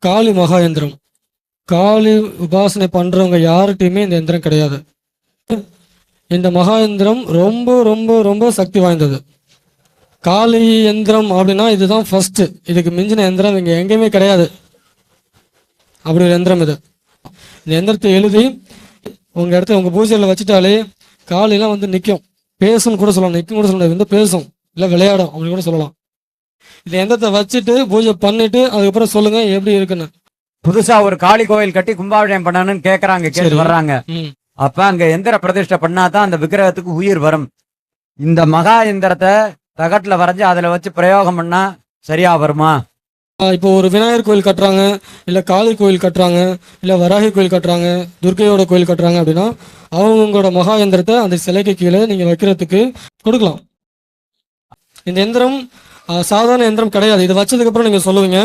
காளி மகா யந்திரம். காளி உபாசனை பண்றவங்க யார்கிட்டயுமே இந்த எந்திரம் கிடையாது. இந்த மகா யந்திரம் ரொம்ப ரொம்ப ரொம்ப சக்தி வாய்ந்தது. காளி யந்திரம் அப்படின்னா இதுதான் ஃபர்ஸ்ட். இதுக்கு மிஞ்சின யந்திரம் இங்க எங்கேயுமே கிடையாது. அப்படி ஒரு யந்திரம் இது. இந்த யந்திரத்தை எழுதி உங்க இடத்துல உங்க பூஜையில் வச்சுட்டாலே காலையெல்லாம் வந்து நிற்கும். பேசும் கூட சொல்லலாம், நிற்கும் கூட சொல்லலாம், வந்து பேசும், இல்லை விளையாடும் அப்படின்னு கூட சொல்லலாம். இந்த யந்திரத்தை வச்சுட்டு பூஜை பண்ணிட்டு அதுக்கப்புறம் சொல்லுங்க எப்படி இருக்குன்னு. புதுசா ஒரு காளி கோயில் கட்டி கும்பாபிஷேகம் பண்ணணும்னு கேக்குறாங்க, கேட்டு வர்றாங்க. அப்ப அங்க எந்திர பிரதிஷ்டை பண்ணாதான் அந்த விக்கிரகத்துக்கு உயிர் வரும். இந்த மகா எந்திரத்தை தகட்டுல வரைஞ்சு அதுல வச்சு பிரயோகம் பண்ணா சரியா வருமா? இப்போ ஒரு விநாயகர் கோயில் கட்டுறாங்க, இல்லை காளி கோயில் கட்டுறாங்க, இல்லை வராகி கோயில் கட்டுறாங்க, துர்க்கையோட கோயில் கட்டுறாங்க அப்படின்னா அவங்களோட மகா யந்திரத்தை அந்த சிலைக்கு கீழே நீங்கள் வைக்கிறதுக்கு கொடுக்கலாம். இந்த எந்திரம் சாதாரண எந்திரம் கிடையாது. இது வச்சதுக்கப்புறம் நீங்கள் சொல்லுவீங்க,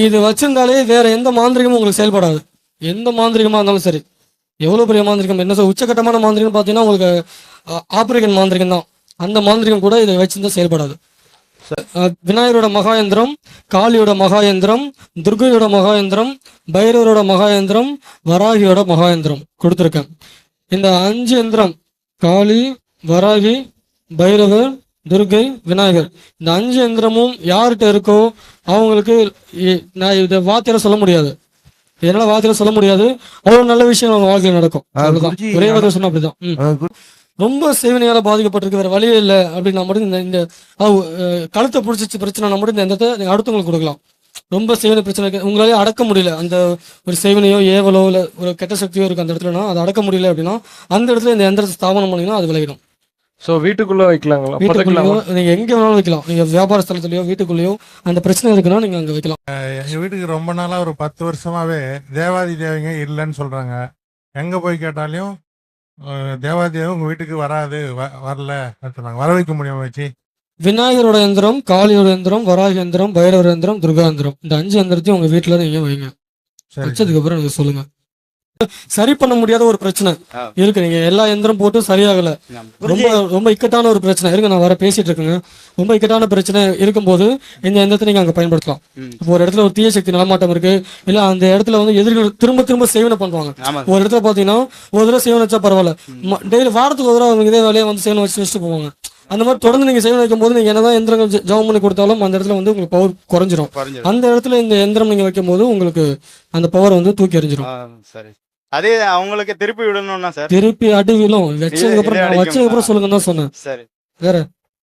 இது வச்சிருந்தாலே வேற எந்த மாந்திரிகமும் உங்களுக்கு செயல்படாது. எந்த மாந்திரிகமாக இருந்தாலும் சரி, எவ்வளோ பெரிய மாந்திரிகம், என்ன சொல்ல உச்சக்கட்டமான மாந்திரிகம் பார்த்தீங்கன்னா உங்களுக்கு ஆப்பிரிக்கன் மாந்திரிகம் தான். அந்த மாந்திரிகம் கூட இதை வச்சிருந்தா செயல்படாது. விநாயகரோட மகாயந்திரம், காளியோட மகாயந்திரம், துர்கையோட மகாயந்திரம், பைரவரோட மகாயந்திரம், வராகியோட மகாயந்திரம் கொடுத்துருக்கேன். இந்த 5 யந்திரம், காளி, வராகி, பைரவர், துர்கை, விநாயகர், இந்த 5 யந்திரமும் யார்கிட்ட இருக்கோ அவங்களுக்கு நான் இதை வார்த்தையில சொல்ல முடியாது. இதனால வார்த்தையில சொல்ல முடியாது. அவ்வளோ நல்ல விஷயம் அவங்க வாழ்க்கையில் நடக்கும். ஒரே வார்த்தை சொன்னா அப்படிதான். ரொம்ப சேவனையால பாதிக்கப்பட்டிருக்கு, வேற வழியே இல்லை அப்படின்னா மட்டும் இந்த கழுத்தை பிடிச்சிச்சு பிரச்சனை மட்டும் இந்த எந்தத்தை நீங்கள் அடுத்தவங்களுக்கு கொடுக்கலாம். ரொம்ப சேவனை பிரச்சனை இருக்கு, உங்களாலே அடக்க முடியல, அந்த ஒரு சேவனையோ ஏவலோ இல்லை ஒரு கெட்ட சக்தியோ இருக்கு அந்த இடத்துலனா அதை அடக்க முடியல அப்படின்னா அந்த இடத்துல இந்த எந்திரத்தை ஸ்தாபனம் பண்ணிங்கன்னா அது விளையிடும். ஸோ வீட்டுக்குள்ளே வைக்கலாங்களா? வீட்டுக்குள்ளேயோ நீங்கள் எங்கே வேணாலும் வைக்கலாம். நீங்கள் வியாபார ஸ்தலத்துலையோ வீட்டுக்குள்ளேயோ அந்த பிரச்சனை இருக்குன்னா நீங்கள் அங்கே வைக்கலாம். எங்கள் வீட்டுக்கு ரொம்ப நாளாக ஒரு 10 வருஷமாகவே தேவாதி தேவைங்க இல்லைன்னு சொல்கிறாங்க. எங்கே போய் கேட்டாலையும் தேவாதேவம் உங்கள் வீட்டுக்கு வராது, வரல சொன்னாங்க. வர வைக்க முடியுமா வச்சு? விநாயகரோட யந்திரம், காளியோட யந்திரம், வராகி யந்திரம், பைரவர் யந்திரம், துர்கா யந்திரம், இந்த 5 யந்திரத்தையும் உங்கள் வீட்டில் நீங்கள் வைங்க. வச்சதுக்கு அப்புறம் நீங்கள் சொல்லுங்க. சரி பண்ண முடியாத ஒரு பிரச்சனை இருக்கு, நீங்க எல்லா யந்திரம் போட்டும் சரியாகல, ரொம்ப ரொம்ப இக்கட்டான ஒரு பிரச்சனை இருக்கு, நான் வர பேசிட்டு இருக்கேங்க. ரொம்ப இக்கட்டான பிரச்சனை இருக்கும்போது இந்த யந்திரத்தை நீங்க அங்க பயன்படுத்தலாம். இப்போ ஒரு இடத்துல ஒரு தீய சக்தி நடமாட்டம் இருக்கு, இல்ல அந்த இடத்துல வந்து எதிர்கள் திரும்ப திரும்ப சேவனை பண்ணுவாங்க. ஒரு இடத்துல பாத்தீங்கன்னா ஒரு தடவை சேவனை வச்சா பரவாயில்ல, டெய்லி வாரத்துக்கு ஒரு தடவை அவங்க இதே வேலையை வந்து சேவனை வச்சுட்டு போவாங்க. அந்த மாதிரி தொடர்ந்து நீங்க சேவனை வைக்கும் போது நீங்க என்னதான் எந்திரங்கள் ஜபம் பண்ணி கொடுத்தாலும் அந்த இடத்துல வந்து உங்களுக்கு பவர் குறைஞ்சிரும். அந்த இடத்துல இந்த எந்திரம் நீங்க வைக்கும் போது உங்களுக்கு அந்த பவர் வந்து தூக்கி எறிஞ்சிரும். அதே அவங்களுக்கு திருப்பி விடணும்னா சார், திருப்பி அடி விழும். வச்சதுக்கு அப்புறம் சொல்லுங்க தான் சொன்னேன். சரி, வேற